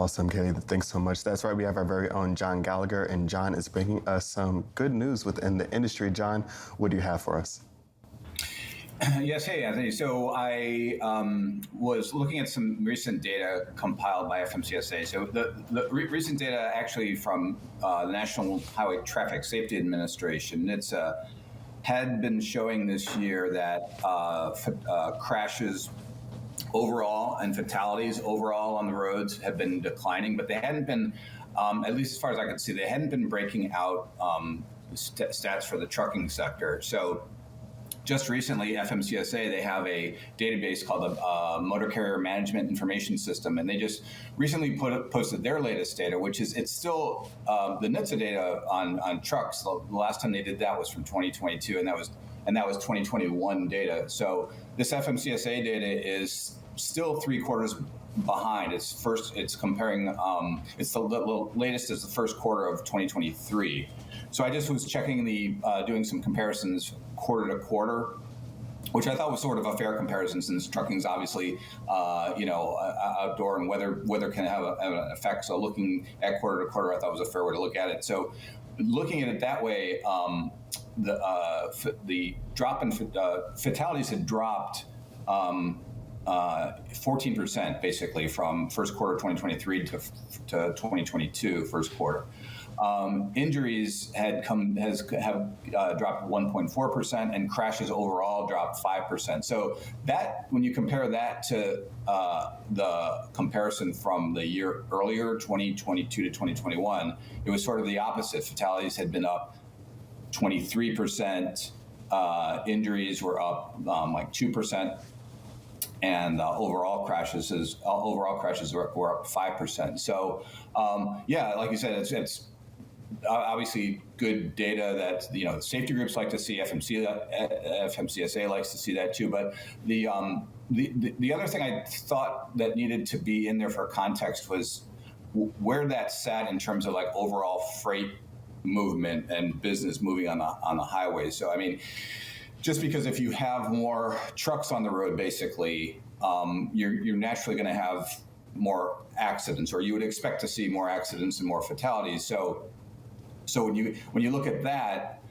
Awesome, Kelly. Thanks so much. That's right. We have our very own John Gallagher, and John is bringing us some good news within the industry. John, what do you have for us? Yes, hey, Anthony. So I was looking at some recent data compiled by FMCSA. So the recent data actually from the National Highway Traffic Safety Administration, it's had been showing this year that crashes overall and fatalities overall on the roads have been declining, but they hadn't been, at least as far as I could see, they hadn't been breaking out stats for the trucking sector. So just recently, FMCSA, they have a database called the Motor Carrier Management Information System, and they just recently posted their latest data, which is, it's still the NHTSA data on trucks. The last time they did that was from 2022, and that was 2021 data. So this FMCSA data is still 3 quarters behind. It's comparing, it's the latest is the first quarter of 2023. So I just was checking doing some comparisons quarter to quarter, which I thought was sort of a fair comparison, since trucking is obviously, outdoor, and weather can have an effect. So looking at quarter to quarter, I thought was a fair way to look at it. So looking at it that way, the drop in fatalities had dropped 14% basically from first quarter 2023 to 2022 first quarter. Injuries have dropped 1.4%, and crashes overall dropped 5%. So that, when you compare that to the comparison from the year earlier, 2022 to 2021, it was sort of the opposite. Fatalities had been up 23%, injuries were up like 2%, and overall crashes were up 5%. So like you said, it's obviously good data that safety groups like to see. FMCSA likes to see that too. But the other thing I thought that needed to be in there for context was where that sat in terms of like overall freight movement and business moving on the highway. So I mean, just because if you have more trucks on the road, basically, you're naturally going to have more accidents, or you would expect to see more accidents and more fatalities. So when you look at that,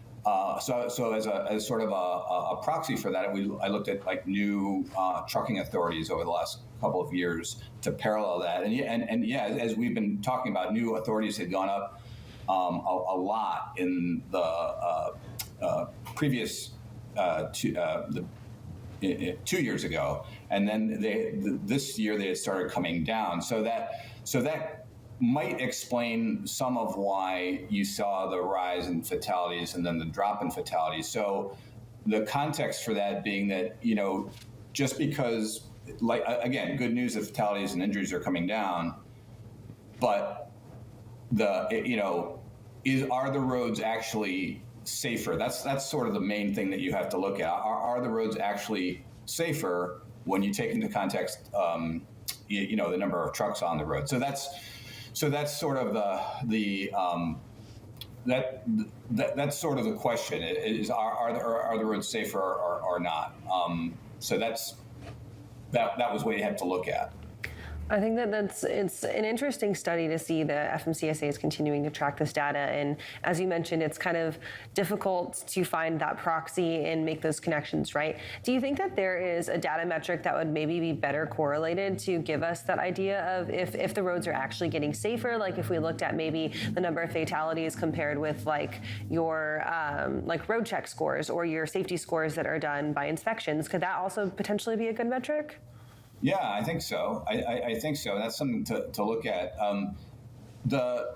so as sort of a proxy for that, I looked at like new trucking authorities over the last couple of years to parallel that, and as we've been talking about, new authorities had gone up a lot in the previous 2 years ago, and then this year they had started coming down. So that might explain some of why you saw the rise in fatalities and then the drop in fatalities. So the context for that being that, just because, like, again, good news that fatalities and injuries are coming down, but are the roads actually safer? That's sort of the main thing that you have to look at. Are the roads actually safer when you take into context, the number of trucks on the road? So that's sort of that's sort of the question: is are the roads safer or not? So that was what you had to look at. I think it's an interesting study to see that FMCSA is continuing to track this data, and as you mentioned, it's kind of difficult to find that proxy and make those connections, right? Do you think that there is a data metric that would maybe be better correlated to give us that idea of if the roads are actually getting safer? Like if we looked at maybe the number of fatalities compared with like your like road check scores or your safety scores that are done by inspections, could that also potentially be a good metric? Yeah, I think so. I think so. That's something to look at. And the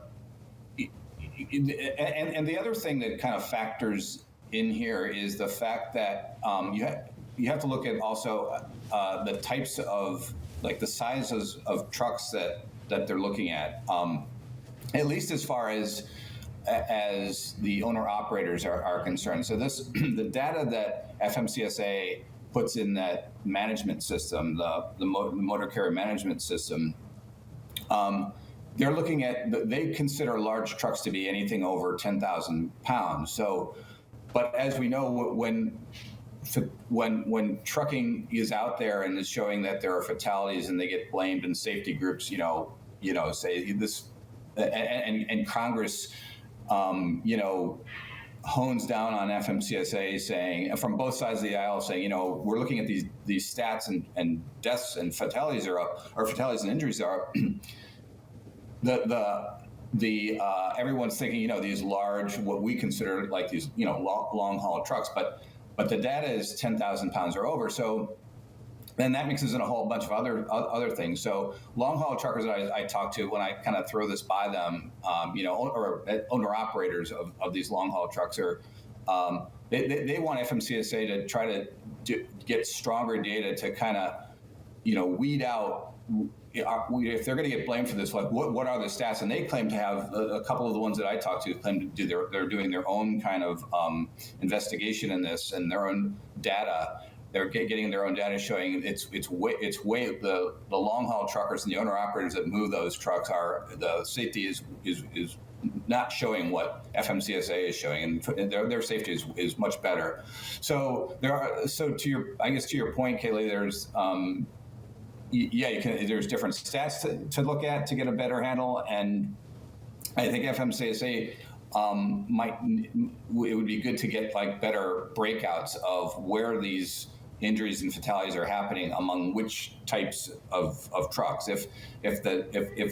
other thing that kind of factors in here is the fact that you have to look at also the types of, like, the sizes of trucks that they're looking at least as far as the owner operators are concerned. So the data that FMCSA puts in that management system, the motor carrier management system, they're looking at, they consider large trucks to be anything over 10,000 pounds. So, but as we know, when trucking is out there and is showing that there are fatalities and they get blamed, and safety groups, say this, and Congress, hones down on FMCSA, saying from both sides of the aisle, saying, we're looking at these stats and deaths and fatalities are up, or fatalities and injuries are up. Everyone's thinking, these large, what we consider like these, long haul trucks, but the data is 10,000 pounds or over. So then that mixes in a whole bunch of other things. So long haul truckers that I talk to, when I kind of throw this by them, or owner operators of these long haul trucks are, they want FMCSA to try to get stronger data to kind of, weed out if they're going to get blamed for this. Like, what are the stats? And they claim to have a couple of the ones that I talk to claim to do they're doing their own kind of investigation in this and their own data. They're getting their own data showing it's way the long haul truckers and the owner operators that move those trucks the safety is not showing what FMCSA is showing, and their safety is much better. So to your point, Kaylee, there's there's different stats to look at to get a better handle, and I think FMCSA it would be good to get like better breakouts of where these injuries and fatalities are happening among which types of trucks. If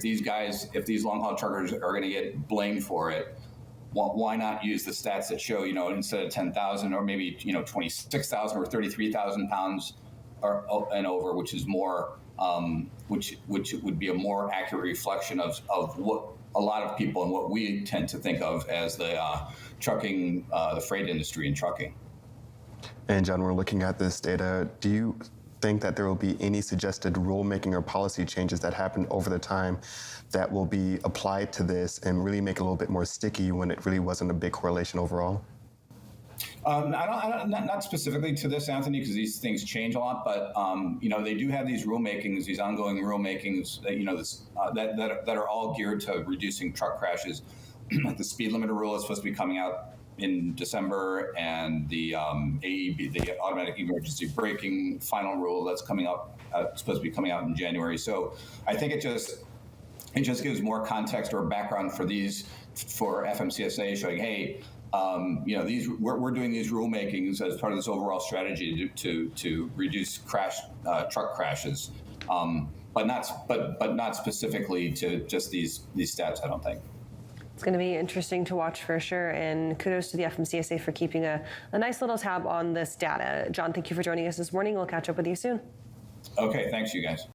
these long haul truckers are going to get blamed for it, why not use the stats that show, instead of 10,000 or maybe 26,000 or 33,000 pounds and over, which is more, which would be a more accurate reflection of what a lot of people and what we tend to think of as the trucking, the freight industry and trucking. And John, we're looking at this data. Do you think that there will be any suggested rulemaking or policy changes that happen over the time that will be applied to this and really make it a little bit more sticky when it really wasn't a big correlation overall? Not specifically to this, Anthony, because these things change a lot. But they do have these rulemakings, these ongoing rulemakings that are all geared to reducing truck crashes. The speed limiter rule is supposed to be coming out in December, and the AEB, the automatic emergency braking final rule, that's coming up, supposed to be coming out in January. So I think it just gives more context or background for FMCSA, showing, hey, we're doing these rulemakings as part of this overall strategy to reduce truck crashes, but not specifically to just these stats, I don't think. It's going to be interesting to watch for sure, and kudos to the FMCSA for keeping a nice little tab on this data. John, thank you for joining us this morning. We'll catch up with you soon. Okay, thanks, you guys.